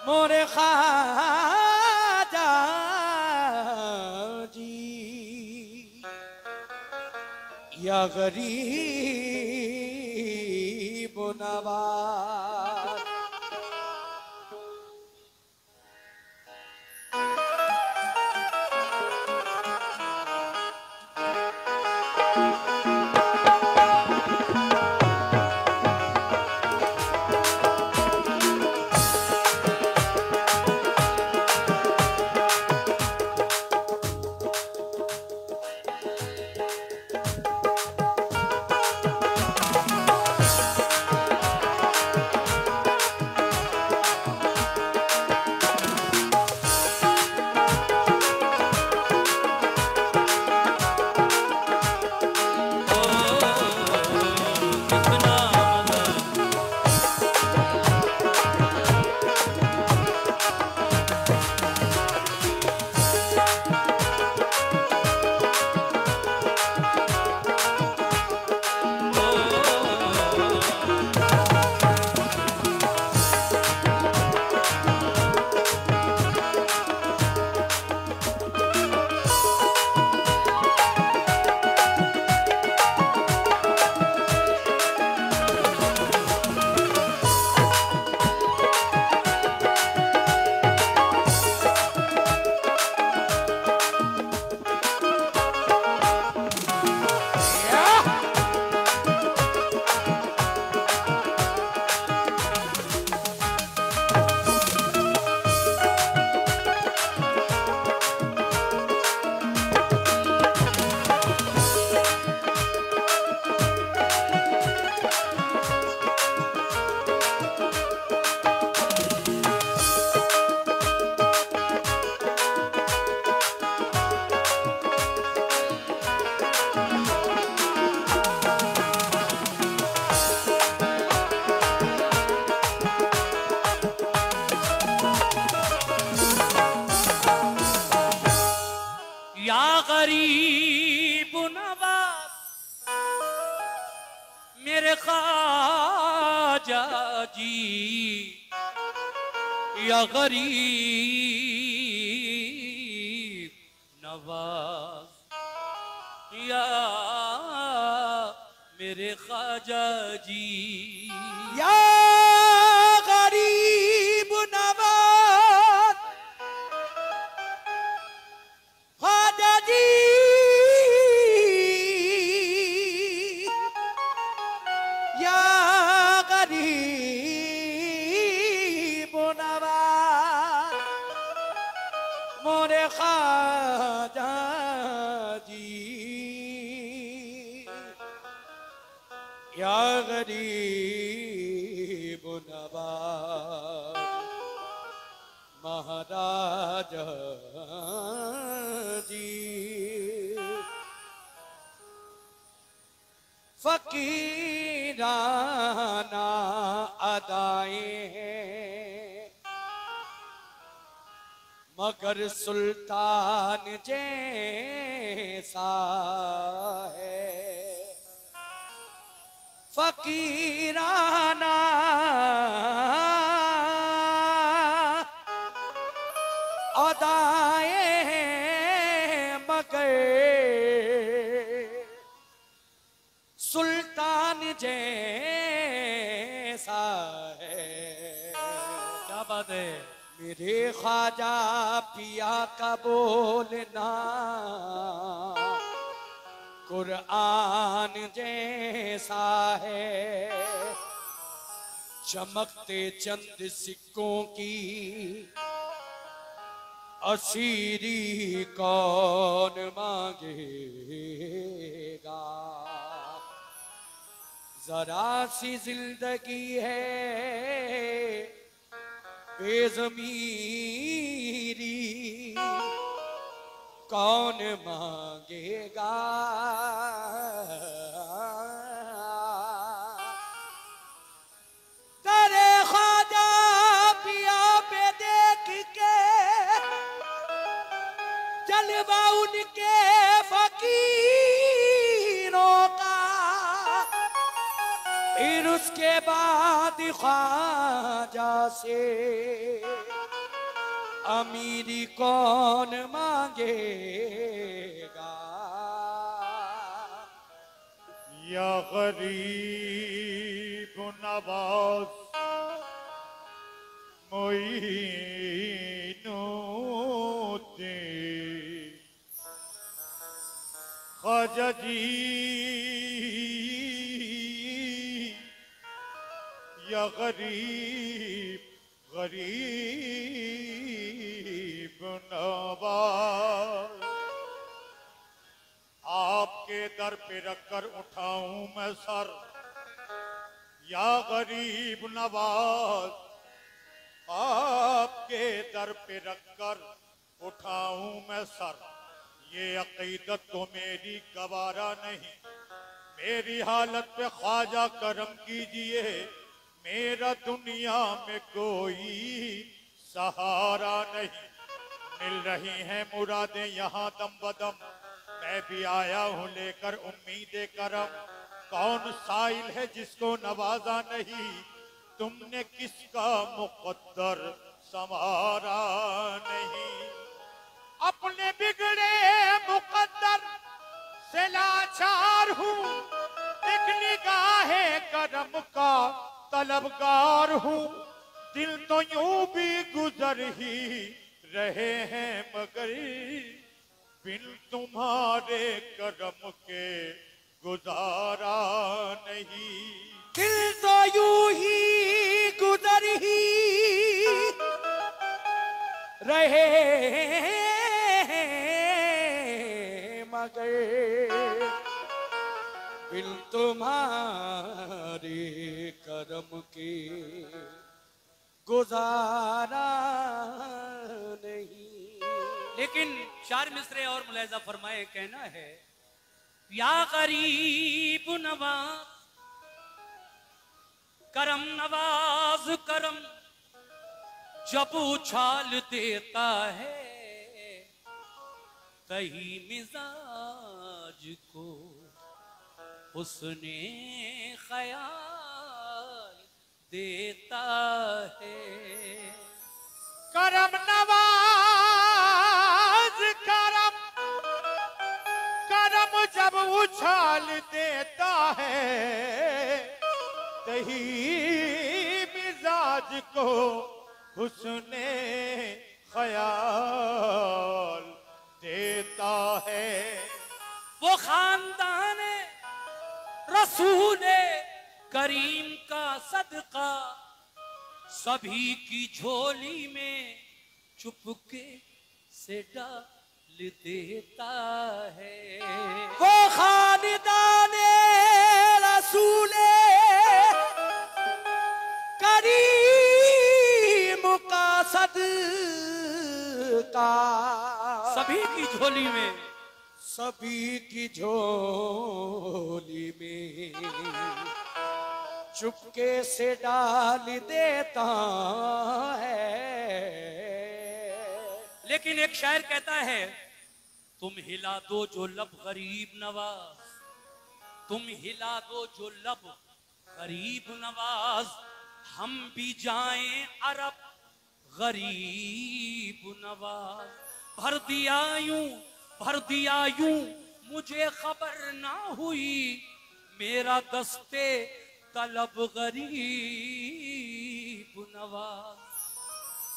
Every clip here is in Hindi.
मोरे ख्वाजा जी या गरीब नवाज। गरीब नवाज मेरे ख्वाजा जी या गरीब नवाज या मेरे ख्वाजा जी या गरीब नवाज ख्वाजा जी या गरीब नवाज मोरे ख्वाजा जी या गरीब नवाज महाराजा जी फकीराना अदाएं हैं मगर सुल्तान जैसा है फकीराना अदाएं हैं मगर सुल्तान जैसा है। क्या बात है मेरे ख्वाजा पिया का बोलना कुरान जैसा है चमकते चंद सिक्कों की असीरी कौन मांगेगा जरा सी जिंदगी है बेज़मीरी कौन मांगेगा तेरे ख्वाजा पिया पे देख के जलवा उनके फकीरों का फिर उसके बाद ख्वाजा से अमीरी कौन मांगेगा। या गरीब नवाज मोइनुद्दीन ख्वाजा जी, या गरीब गरीब नवाज, आपके दर पे रखकर उठाऊं मैं सर। या गरीब नवाज, आपके दर पे रखकर उठाऊं मैं सर। ये अकीदत तो मेरी गवारा नहीं, मेरी हालत पे ख्वाजा करम कीजिए। मेरा दुनिया में कोई सहारा नहीं, मिल रही हैं मुरादें यहाँ दम बदम। मैं भी आया हूँ लेकर उम्मीद करम। कौन साइल है जिसको नवाजा नहीं, तुमने किसका मुकद्दर संवारा नहीं। अपने बिगड़े मुकद्दर से लाचार हूँ, एक निगाहे करम का तलबगार हूँ। दिल तो यूं भी गुजर ही रहे हैं मगर बिन तुम्हारे करम के गुजारा नहीं। दिल तो यूं ही गुजर ही रहे मगर बिन तुम्हारे करम के गुजारा नहीं। लेकिन चार मिसरे और मुलाहिजा फरमाए, कहना है या गरीब नवाज करम नवाज करम, जब उछाल देता है तही मिजाज को हुस्ने ख्याल देता है। करम नवाज करम, करम जब उछाल देता है तही मिजाज को हुस्ने ख्याल देता है। वो खानदान रसूल करीम का सदका सभी की झोली में चुपके से डाल देता है। वो खानदान रसूल करीम का सदका सभी की झोली में, सभी की झोली में चुपके से डाल देता है। लेकिन एक शायर कहता है, तुम हिला दो जो लब गरीब नवाज, तुम हिला दो जो लब गरीब नवाज, हम भी जाएं अरब गरीब नवाज। भर दिया यूं मुझे खबर ना हुई, मेरा दस्ते तलब गरीब नवाज।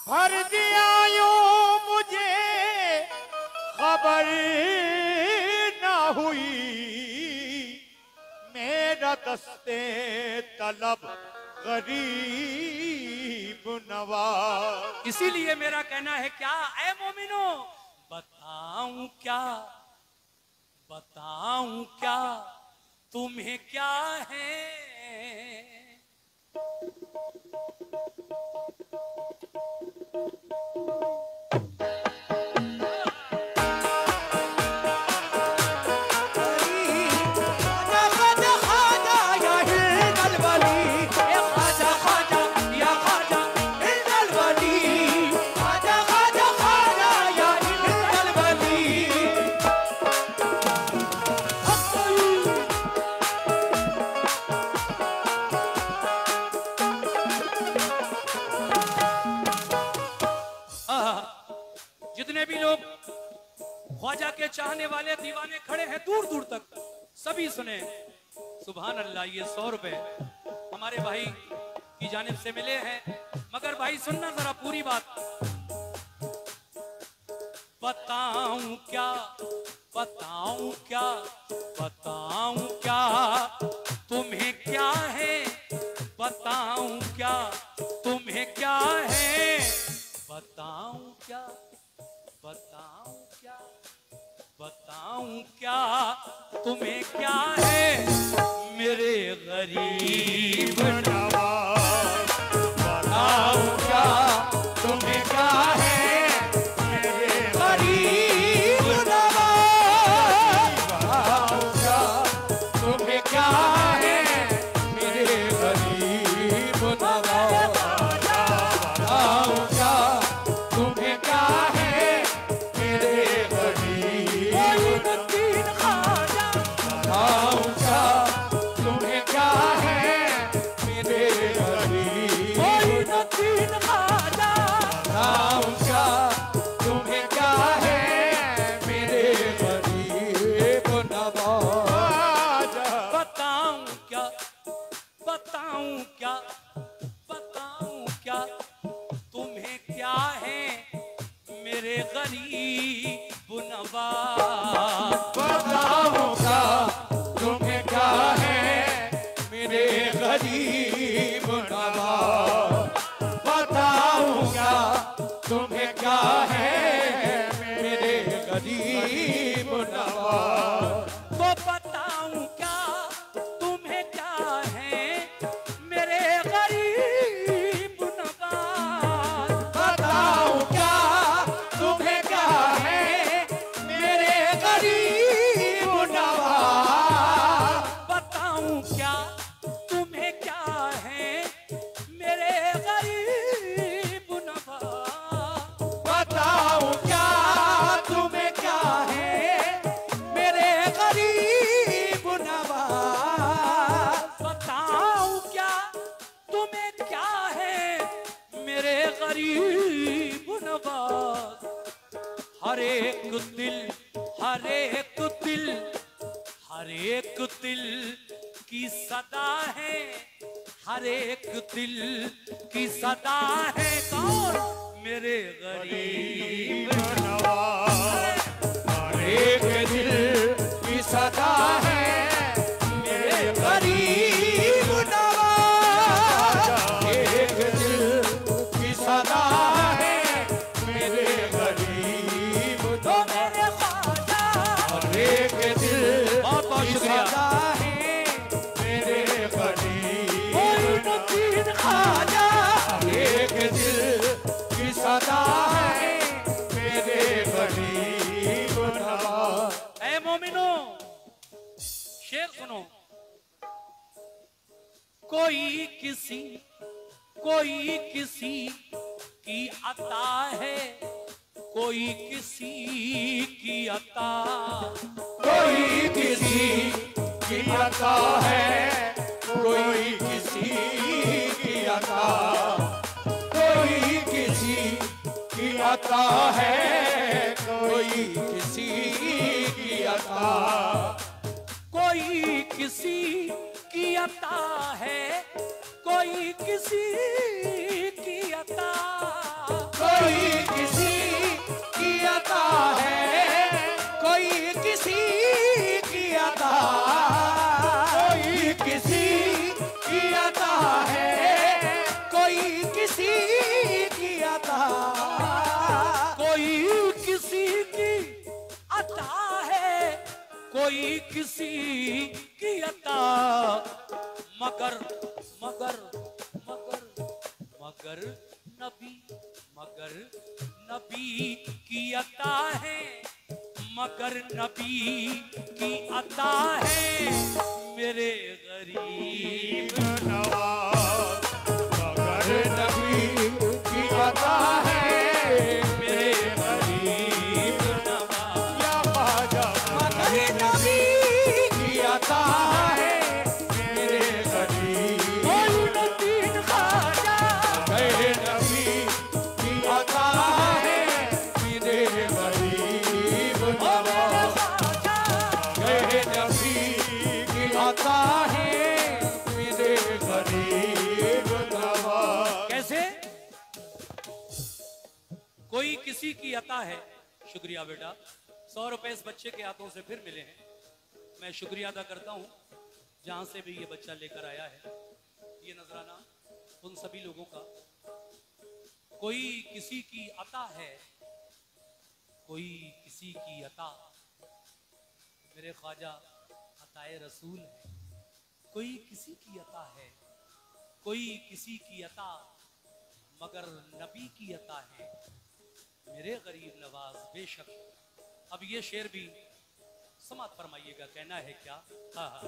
भर दिया यूं मुझे खबर ना हुई, मेरा दस्ते तलब गरीब नवाज। इसीलिए मेरा कहना है, क्या ऐ मोमिनो बताऊं क्या तुम्हें क्या है। ख्वाजा के चाहने वाले दीवाने खड़े हैं दूर दूर तक, सभी सुने। सुभान अल्लाह। ये 100 रुपए हमारे भाई की जानिब से मिले हैं, मगर भाई सुनना जरा पूरी बात। बताऊं क्या, बताऊं क्या, बताऊं क्या तुम्हें क्या है, बताऊं क्या तुम्हें क्या है, बताऊं क्या, बताऊं क्या, बताऊं क्या तुम्हें क्या है, मेरे गरीब नवाज। बताऊं क्या तुम्हें क्या है, मेरे गरीब नवाज। बताऊं क्या तुम्हें क्या है, मेरे गरीब नवाज। बताऊं क्या तुम्हें क्या है, मेरे गरीब ख्वाजा। बताऊं क्या तुम्हें क्या है, मेरे गरीब ख्वाजा। बताऊं क्या तुम्हें क्या है, मेरे गरीब नवाज। बताऊं क्या, बताऊं क्या, बताऊं क्या तुम्हें क्या है, मेरे गरीब नवाज। बताऊं क्या तुम्हें क्या है, मेरे गरीब नवाज। बताऊं क्या तुम्हें क्या है, मेरे गरीब नवाज। वो बताऊं क्या तुम्हें क्या है, मेरे गरीब नवाज। बताऊं क्या तुम्हें क्या है, मेरे गरीब नवाज। बताऊं क्या तुम्हें क्या है, मेरे गरीब नवाज। बताऊं क्या तुम्हें क्या है, मेरे गरीब नवाज। बताऊं क्या तुम्हें क्या है, मेरे गरीब नवाज। हर एक दिल, हर एक दिल, हर एक दिल की सदा है, हर एक दिल की सदा है। कौन? मेरे गरीब नवाज। हर एक दिल की सदा है, मेरे गरीब नवाज। एक दिल की सदा है, मेरे गरीब तो मेरे ख्वाजा। हर एक दिल बहुत बहुत शुक्रिया है, मेरे गरीब ख्वाजा। हर एक दिल की सदा है, मेरे गरीब नवाज। ऐ मोमिनो शेर सुनो। कोई किसी की अता है, कोई किसी की अता। कोई किसी की अता है, कोई किसी की अता। कोई किसी की अता है, कोई किसी की अता। कोई किसी की अता है, कोई किसी की अता। कोई किसी की अता है, कोई किसी की अता। कोई किसी की अता है, कोई किसी की अता। कोई किसी की अता है, कोई किसी की अता। मगर मगर मगर मगर नबी, मगर नबी की अता है, मगर नबी की अता है, मेरे गरीब नवाज। मगर नबी की अता है, मेरे गरीब नवाज। या ख्वाजा मगर नबी की अता है, मेरे गरीब ख्वाजा। मेरे नबी की अता है, मेरे गरीब नवाज। कोई किसी की अता है। शुक्रिया बेटा, 100 रुपए इस बच्चे के हाथों से फिर मिले हैं। मैं शुक्रिया अदा करता हूं जहां से भी ये बच्चा लेकर आया है। ये नजराना उन सभी लोगों का। कोई किसी की अता है, कोई किसी की अता, मेरे ख्वाजा अताए रसूल है। कोई किसी की अता है, कोई किसी की अता, मगर नबी की अता है मेरे गरीब नवाज बेशक। अब ये शेर भी समात फरमाइएगा, कहना है क्या? हाँ हाँ।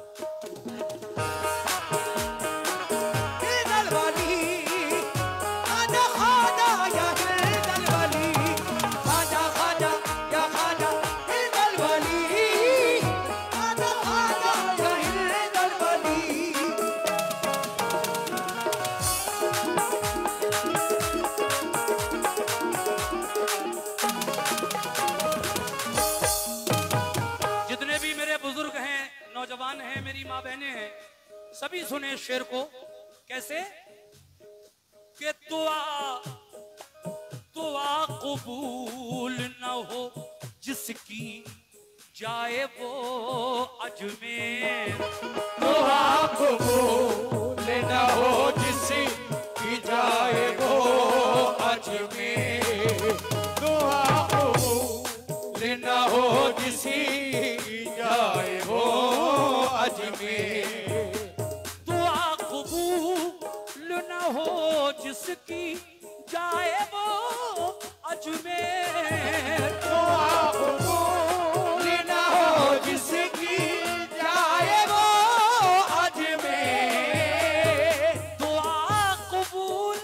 हिलदल वाली खाजा खाजा या हिलदल वाली खाजा खाजा या खाजा हिलदल वाली खाजा खाजा या हिलदल वाली। जितने भी मेरे बुजुर्ग हैं, नौजवान हैं, मेरी माँ बहनें हैं, सभी सुने इस शेर को। कैसे कि दुआ कबूल न हो जिसकी जाए वो अजमेर। दुआ कबूल न हो जिसकी जाए वो अजमेर। दुआ कबूल न हो जिसकी जाए वो अजमेर। दुआ कबूल न हो जिसकी जाए वो अजमेर। दुआ कबूल न हो जिसकी जाए वो अजमेर। दुआ कबूल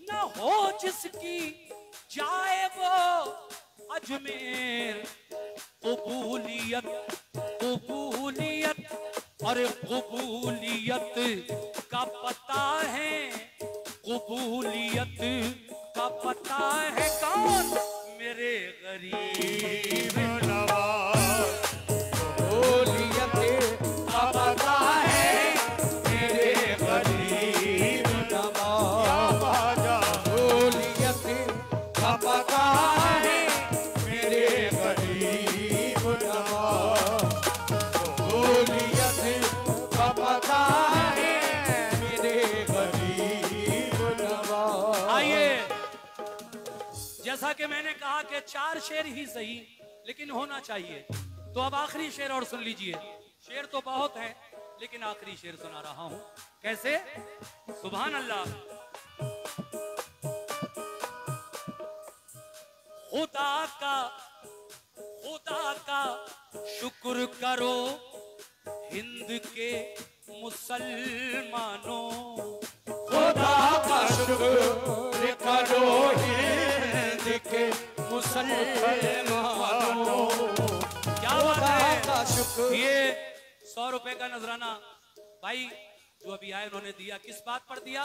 न हो जिसकी जाए वो अजमेर। कबूलियत कबूलियत और कबूलियत का पता है, कबूलियत का पता है कौन? मेरे गरीब नवाज कबूलियत का पता है मेरे गरीब नवाज। बाजा कबूलियत का पता है मेरे गरीब नवाज। कबूलियत का पता है मेरे गरीब नवाज। आइए, जैसा कि मैंने कहा कि 4 शेर ही सही लेकिन होना चाहिए, तो अब आखिरी शेर और सुन लीजिए। शेर तो बहुत है लेकिन आखिरी शेर सुना रहा हूं। कैसे? सुभान अल्लाह। खुदा का शुक्र करो हिंद के मुसलमानों। खुदा का शुक्र करो हिंद के मुसलमानों। क्या बात है। ये 100 रुपए का नजराना भाई जो अभी आए उन्होंने दिया, किस बात पर दिया?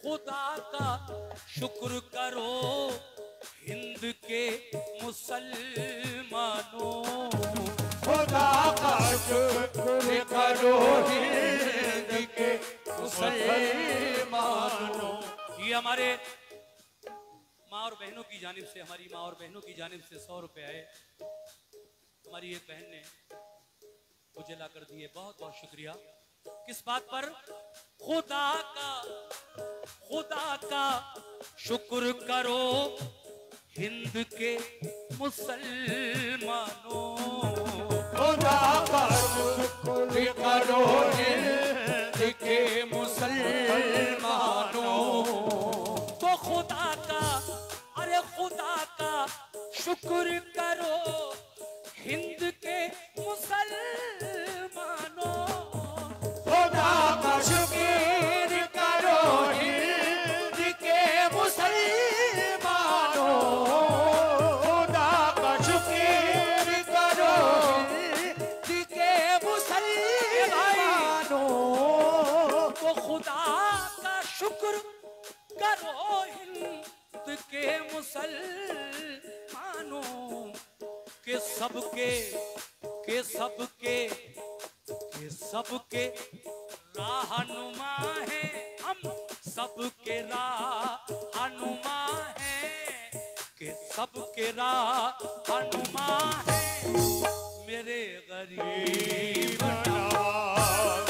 खुदा का शुक्र करो हिंद के मुसलमानों। खुदा का शुक्र करो हिंद के मुसलमानों। ये हमारे माँ और बहनों की जानिब से, हमारी माँ और बहनों की जानिब से 100 रुपए आए। हमारी एक बहन ने मुझे ला कर दिए, बहुत बहुत शुक्रिया। किस बात पर? खुदा का शुक्र करो हिंद के मुसलमानों। खुदा का शुक्र करो हिंद के मुसलमानों। तो खुदा का, अरे खुदा का शुक्र करो हिंद के मुसलमानों। खुदा का शुक्र करो हिंद के मुसलमानों। खुदा का शुक्र करो हिंद के मुसलमानों। तो खुदा का शुक्र करो हिंद के मुसलमानों के सबके रहनुमा है हम, सबके रहनुमा है सबके रहनुमा है मेरे गरीब नवाज।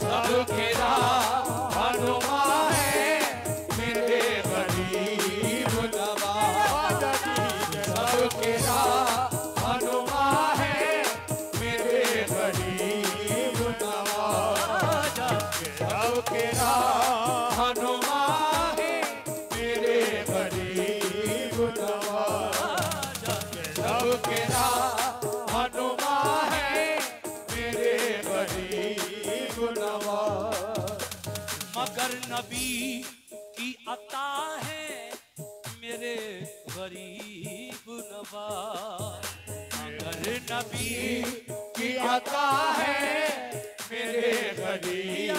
सबके रहनुमा है मेरे गरीब नवाज। सबके रहनुमा है मेरे गरीब नवाज। सबके रहनुमा है मेरे गरीब नवाज। सबके रहनुमा है मेरे गरीब नवाज। मगर नबी की अता है मेरे गरीब नवाज। मगर नबी की अता है मेरे गरीब